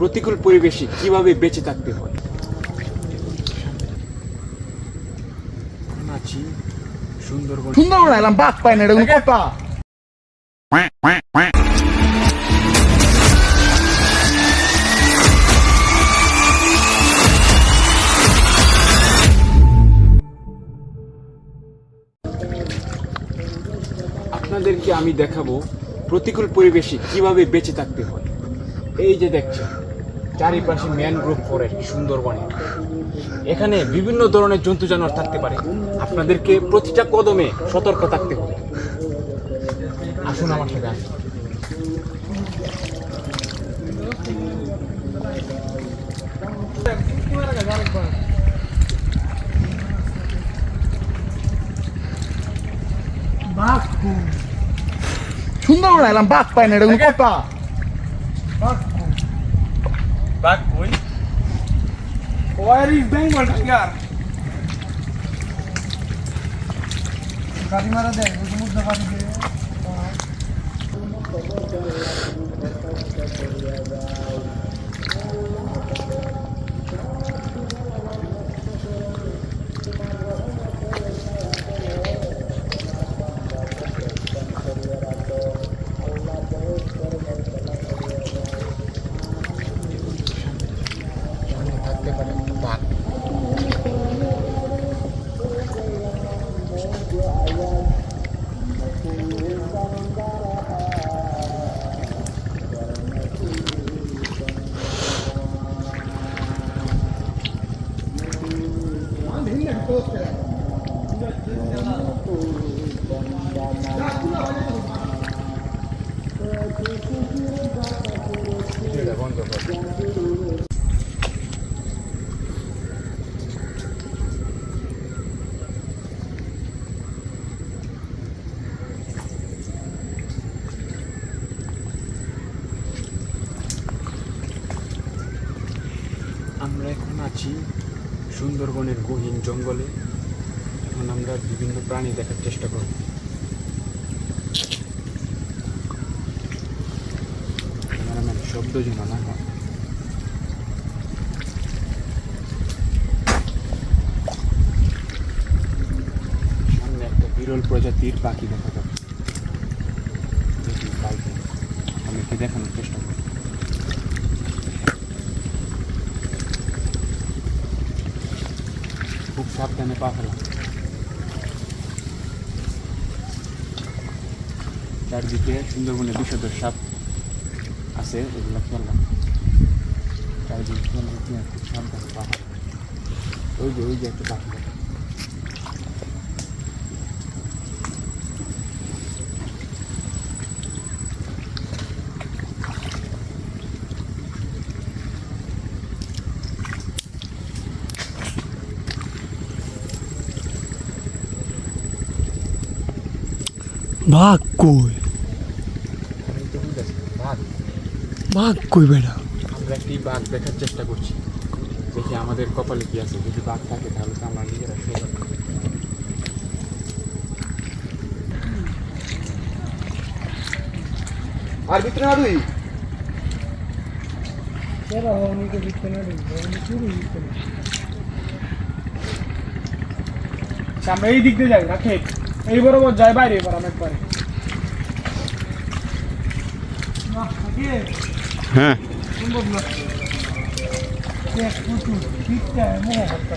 প্রতিকূল পরিবেশে কিভাবে বেঁচে থাকতে হয়। আছি সুন্দরবন। সুন্দরবন এলাম বাঘ পাই না, এটা কোনো কথা? আপনাদেরকে আমি দেখাবো প্রতিকূল পরিবেশে কিভাবে বেঁচে থাকতে হয়। এই যে দেখছেন চারিপাশে ম্যানগ্রোভ ফরেস্ট সুন্দরবনে, এখানে বিভিন্ন ধরনের জন্তু জানোয়ার থাকতে পারে। আপনাদেরকে প্রতিটা কদমে সতর্ক থাকতে হবে। আসুন আমার সাথে আসুন। সুন্দরবন এলাম বাঘ পাই না, এটা কোনো কথা? Back boy. Where is Bengal tiger? গাড়ি মারা দেয়, সমুদ্র গাড়ি দিয়ে। থাকতে পারে বাঘ। বন্ধ করে আমরা এখন আছি সুন্দরবনের গহীন জঙ্গলে। এখন আমরা বিভিন্ন প্রাণী দেখার চেষ্টা করব। ক্যামেরাম্যান শব্দ যেন না হয়। সামনে একটা বিরল প্রজাতির পাখি দেখা যাচ্ছে। দেখি কালকে আমি একটু দেখানোর চেষ্টা করি। খুব সাবধানে পা ফেলা। চারদিকে সুন্দরবনে বিষধর সাপ আছে, এগুলো খেললাম। চারদিকে খেললাম, খুব সাবধানে পা ফেলা। ওই যে একটা পাখি। বাঘ কই? বাঘ, বাঘ কই বেটা? আমরা একটি বাঘ দেখার চেষ্টা করছি। দেখি আমাদের কপালে কি আছে। যদি বাঘ থাকে তাহলে তো আমরা নিজেরা সবাই। আর ভিতরে না তুই? আমরা এই দিক দিয়ে যাই রাখে, এই বরাবর যাই বাইরে এবার আমি একবারে। হ্যাঁ সুন্দর না, ঠিক আছে, মোহ করতে